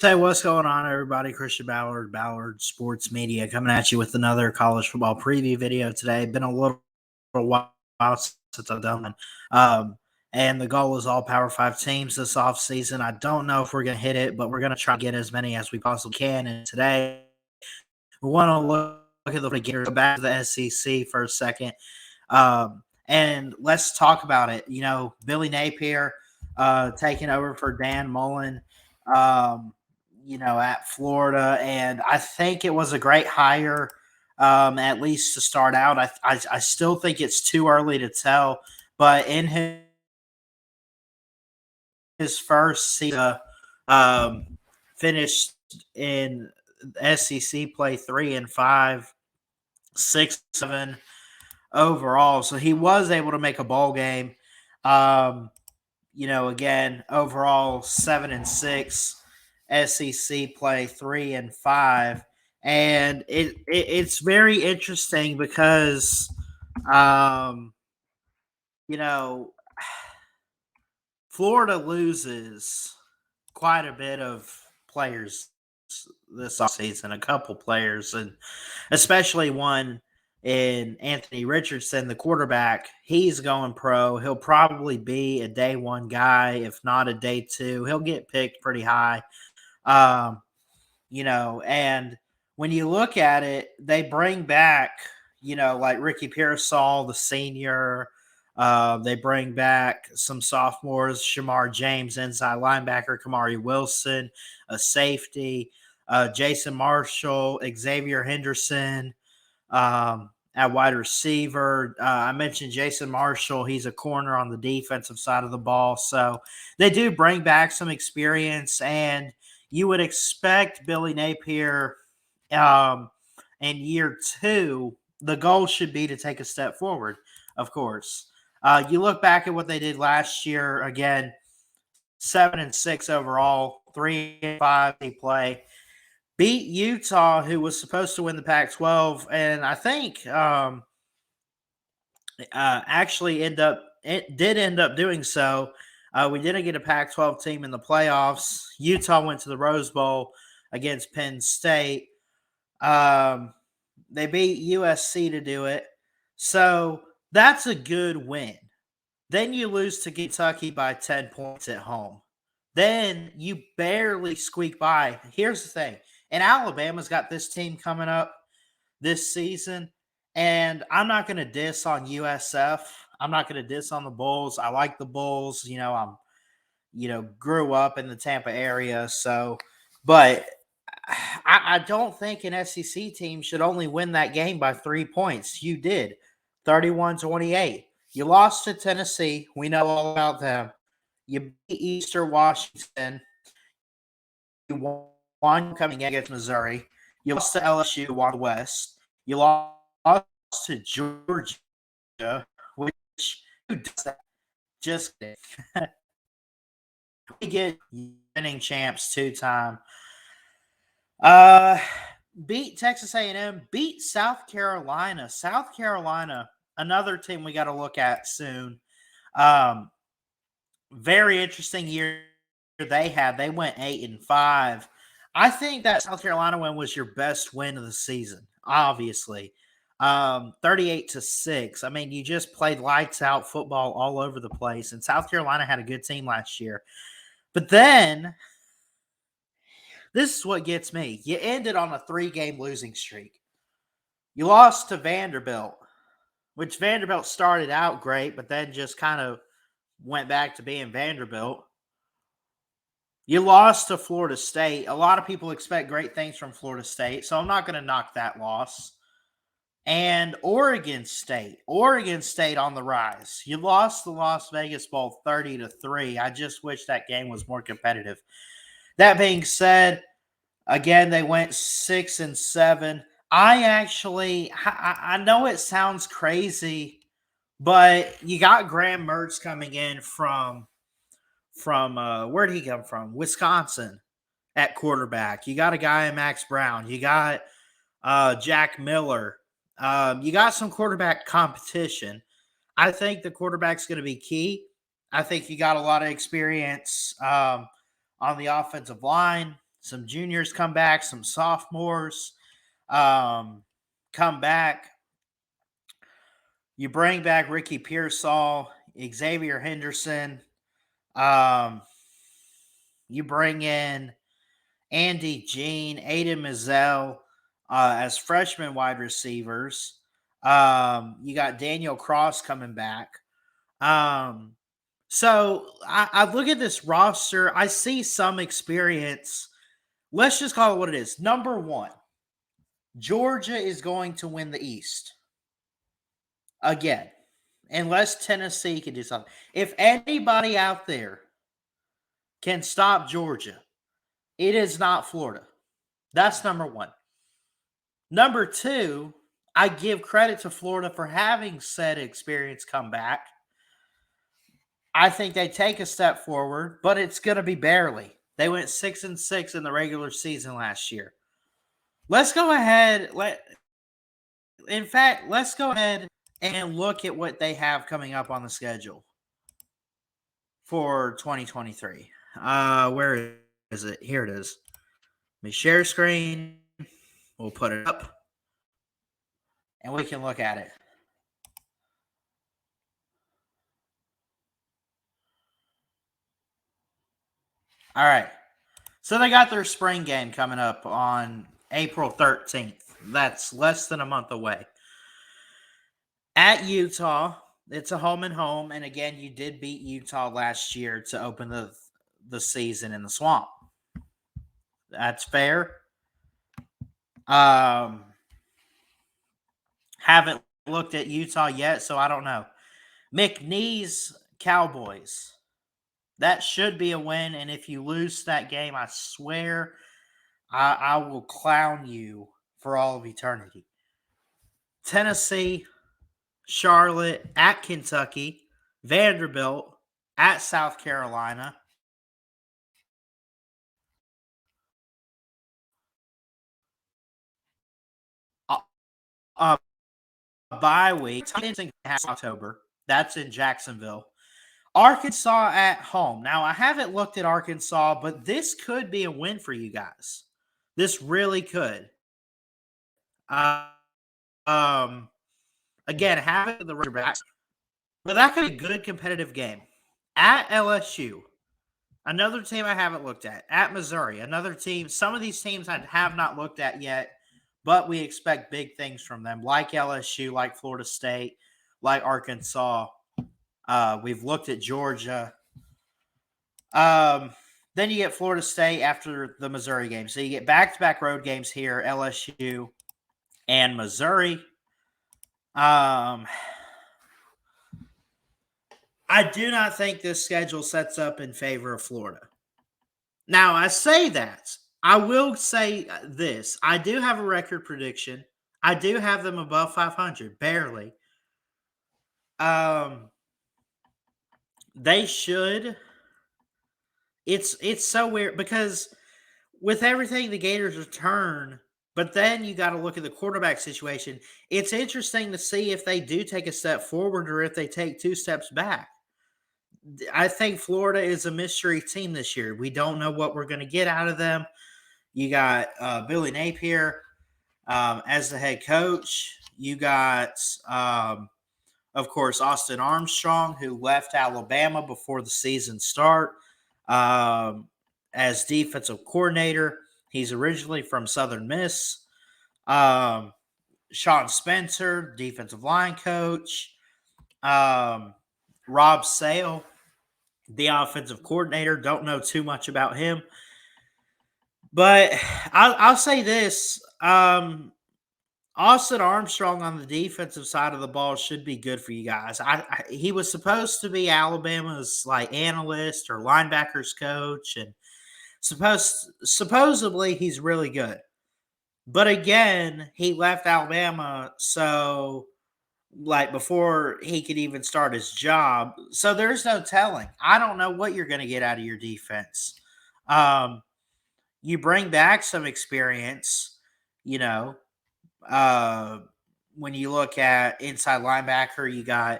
Hey, what's going on, everybody? Christian Ballard Sports Media, coming at you with another college football preview video today. Been a little while since I've done one. And the goal is all Power 5 teams this offseason. I don't know if we're going to hit it, but we're going to try to get as many as we possibly can. And today, we want to look at the Gators. Go back to the SEC for a second. And let's talk about it. Billy Napier taking over for Dan Mullen. At Florida. And I think it was a great hire, at least to start out. I still think it's too early to tell, but in his first season, finished in SEC play 3-5, 6-7 overall. So he was able to make a bowl game. Again, overall 7-6. SEC play 3-5, and it's very interesting because, you know, Florida loses quite a bit of players this offseason, a couple players, and especially one in Anthony Richardson, the quarterback. He's going pro. He'll probably be a day one guy, if not a day two. He'll get picked pretty high. And when you look at it, they bring back, like Ricky Pearsall, the senior. They bring back some sophomores, Shamar James, inside linebacker, Kamari Wilson, a safety, Jason Marshall, Xavier Henderson, at wide receiver. I mentioned Jason Marshall. He's a corner on the defensive side of the ball. So they do bring back some experience, and you would expect Billy Napier in year two, the goal should be to take a step forward, of course. You look back at what they did last year, again, 7-6 overall, 3-5 they play. Beat Utah, who was supposed to win the Pac-12, and I think actually did end up doing so. We didn't get a Pac-12 team in the playoffs. Utah went to the Rose Bowl against Penn State. They beat USC to do it. So that's a good win. Then you lose to Kentucky by 10 points at home. Then you barely squeak by. Here's the thing. And Alabama's got this team coming up this season. And I'm not going to diss on USF. I'm not going to diss on the Bulls. I like the Bulls. Grew up in the Tampa area. But I don't think an SEC team should only win that game by 3 points. You did, 31-28. You lost to Tennessee. We know all about them. You beat Eastern Washington. You won coming against Missouri. You lost to LSU, won West. You lost to Georgia, which who does that? Just kidding. We get winning champs 2-time. Beat Texas A&M, beat South Carolina. South Carolina, another team we got to look at soon. Very interesting year they had. They went 8-5. I think that South Carolina win was your best win of the season, obviously. 38-6. I mean, you just played lights out football all over the place, and South Carolina had a good team last year. But then, this is what gets me. You ended on a 3-game losing streak. You lost to Vanderbilt, which Vanderbilt started out great, but then just kind of went back to being Vanderbilt. You lost to Florida State. A lot of people expect great things from Florida State, so I'm not going to knock that loss. And Oregon State. Oregon State on the rise. You lost the Las Vegas Bowl 30-3. I just wish that game was more competitive. That being said, again, they went 6-7. I know it sounds crazy, but you got Graham Mertz coming in from where did he come from? Wisconsin at quarterback. You got a guy in Max Brown. You got Jack Miller. You got some quarterback competition. I think the quarterback's going to be key. I think you got a lot of experience on the offensive line. Some juniors come back, some sophomores come back. You bring back Ricky Pearsall, Xavier Henderson. Um, you bring in Andy Jean, Aiden Mizell as freshman wide receivers. You got Daniel Cross coming back. So I look at this roster. I see some experience. Let's just call it what it is. Number one, Georgia is going to win the East again, unless Tennessee can do something. If anybody out there can stop Georgia, it is not Florida. That's number one. Number two, I give credit to Florida for having said experience come back. I think they take a step forward, but it's going to be barely. They went 6-6 in the regular season last year. Let's go ahead. Let's go ahead and look at what they have coming up on the schedule for 2023. Where is it? Here it is. Let me share screen. We'll put it up, and we can look at it. All right. So they got their spring game coming up on April 13th. That's less than a month away. At Utah, it's a home and home. And again, you did beat Utah last year to open the season in the Swamp. That's fair. Haven't looked at Utah yet, so I don't know. McNeese Cowboys. That should be a win. And if you lose that game, I swear I will clown you for all of eternity. Tennessee, Charlotte, at Kentucky, Vanderbilt, at South Carolina. Bye week, October. That's in Jacksonville. Arkansas at home. Now, I haven't looked at Arkansas, but this could be a win for you guys. This really could. Again, having the Razorbacks, but that could be a good competitive game. At LSU, another team I haven't looked at. At Missouri, another team. Some of these teams I have not looked at yet, but we expect big things from them, like LSU, like Florida State, like Arkansas. We've looked at Georgia. Then you get Florida State after the Missouri game. So you get back-to-back road games here, LSU and Missouri. I do not think this schedule sets up in favor of Florida. Now, I say that. I will say this. I do have a record prediction. I do have them above 500, barely. They should. It's so weird because with everything the Gators return, but then you got to look at the quarterback situation. It's interesting to see if they do take a step forward or if they take two steps back. I think Florida is a mystery team this year. We don't know what we're going to get out of them. You got Billy Napier as the head coach. You got, of course, Austin Armstrong, who left Alabama before the season start as defensive coordinator. He's originally from Southern Miss. Sean Spencer, defensive line coach. Rob Sale, the offensive coordinator. Don't know too much about him. But I'll say this. Austin Armstrong on the defensive side of the ball should be good for you guys. He was supposed to be Alabama's like analyst or linebackers coach, and supposedly he's really good. But again, he left Alabama, so like before he could even start his job. So there's no telling. I don't know what you're going to get out of your defense. You bring back some experience, when you look at inside linebacker, you got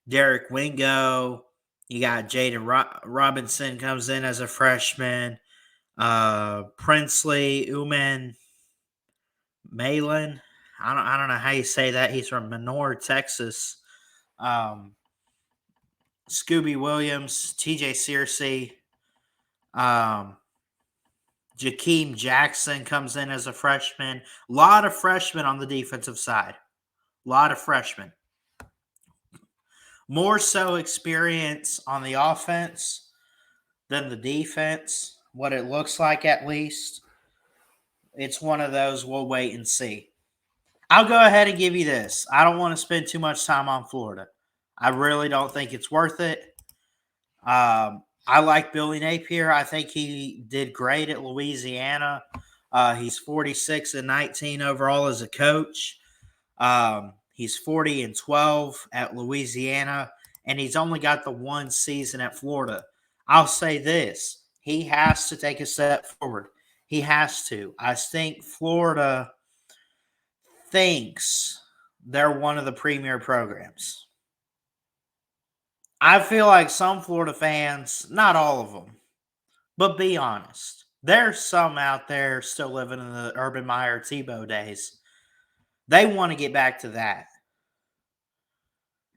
Derek Wingo, you got Jaden Robinson comes in as a freshman. Princely Uman Malin. I don't know how you say that. He's from Menor, Texas. Um, Scooby Williams, TJ Searcy, um, Jakeem Jackson comes in as a freshman. A lot of freshmen on the defensive side. A lot of freshmen. More so experience on the offense than the defense. What it looks like, at least. It's one of those we'll wait and see. I'll go ahead and give you this. I don't want to spend too much time on Florida. I really don't think it's worth it. I like Billy Napier. I think he did great at Louisiana. He's 46-19 overall as a coach. He's 40-12 at Louisiana, and he's only got the one season at Florida. I'll say this: he has to take a step forward. He has to. I think Florida thinks they're one of the premier programs. I feel like some Florida fans, not all of them, but be honest, there's some out there still living in the Urban Meyer Tebow days. They want to get back to that.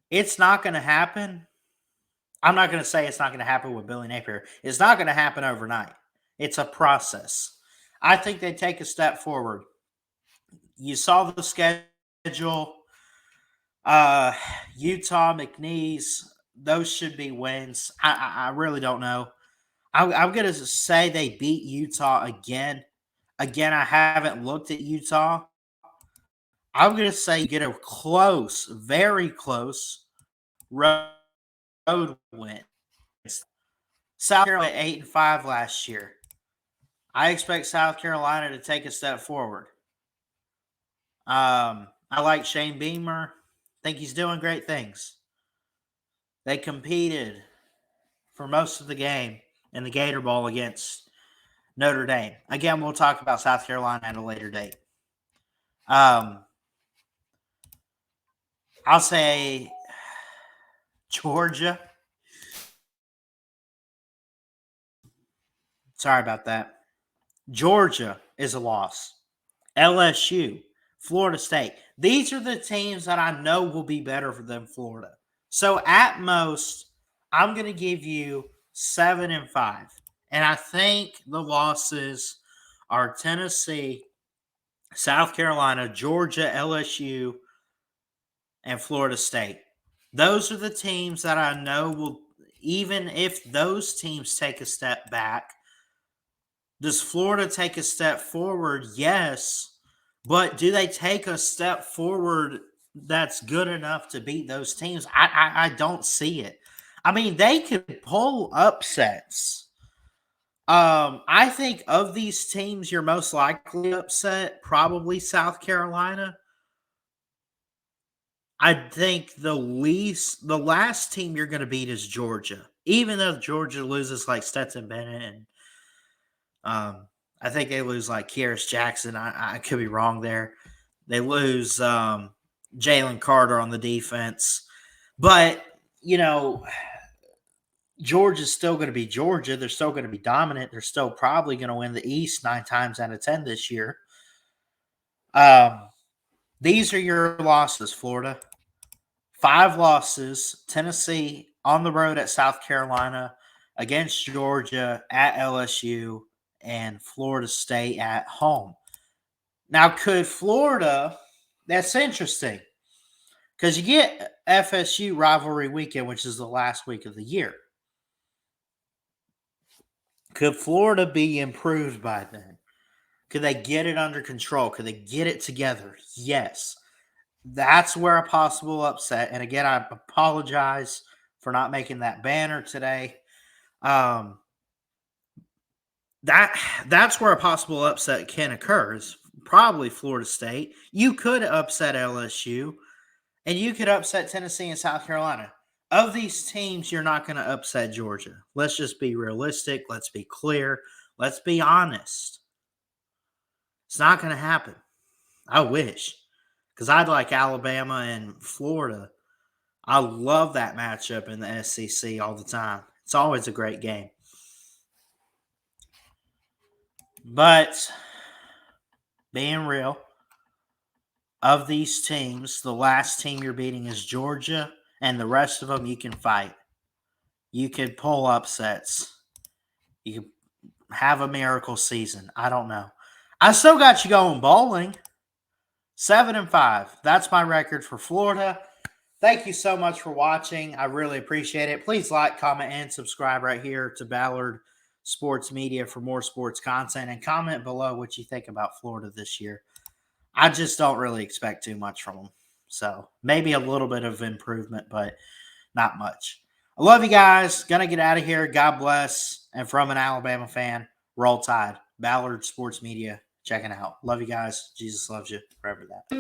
It's not going to happen. I'm not going to say it's not going to happen with Billy Napier. It's not going to happen overnight. It's a process. I think they take a step forward. You saw the schedule. Utah, McNeese, those should be wins. I really don't know. I'm going to say they beat Utah again. Again, I haven't looked at Utah. I'm going to say you get a close, very close road win. South Carolina 8-5 last year. I expect South Carolina to take a step forward. I like Shane Beamer. Think he's doing great things. They competed for most of the game in the Gator Bowl against Notre Dame. Again, we'll talk about South Carolina at a later date. I'll say Georgia. Sorry about that. Georgia is a loss. LSU, Florida State. These are the teams that I know will be better than Florida. So at most, I'm going to give you 7-5. And I think the losses are Tennessee, South Carolina, Georgia, LSU, and Florida State. Those are the teams that I know will, even if those teams take a step back, does Florida take a step forward? Yes. But do they take a step forward that's good enough to beat those teams? I don't see it. I mean, they could pull upsets. I think of these teams, you're most likely upset, probably South Carolina. I think the last team you're going to beat is Georgia, even though Georgia loses like Stetson Bennett and I think they lose like Kyrus Jackson. I could be wrong there. They lose Jalen Carter on the defense, but you know Georgia's still going to be Georgia. They're still going to be dominant. They're still probably going to win the East 9 times out of 10 this year. Um, these are your losses, Florida. 5 losses. Tennessee on the road at South Carolina, against Georgia at LSU, and Florida State at home. Now, could Florida? That's interesting because you get FSU rivalry weekend, which is the last week of the year. Could Florida be improved by then? Could they get it under control? Could they get it together? Yes. That's where a possible upset. And again, I apologize for not making that banner today. That's where a possible upset can occur. Is probably Florida State. You could upset LSU, and you could upset Tennessee and South Carolina. Of these teams, you're not going to upset Georgia. Let's just be realistic. Let's be clear. Let's be honest. It's not going to happen. I wish, because I'd like Alabama and Florida. I love that matchup in the SEC all the time. It's always a great game. But being real, of these teams, the last team you're beating is Georgia, and the rest of them you can fight. You could pull upsets. You can have a miracle season. I don't know. I still got you going bowling. 7-5. That's my record for Florida. Thank you so much for watching. I really appreciate it. Please like, comment, and subscribe right here to Ballard Sports Media for more sports content. And comment below what you think about Florida this year. I just don't really expect too much from them. So maybe a little bit of improvement, but not much. I love you guys. Gonna get out of here. God bless. And from an Alabama fan, Roll Tide. Ballard Sports Media. Checking out. Love you guys. Jesus loves you. Forever that.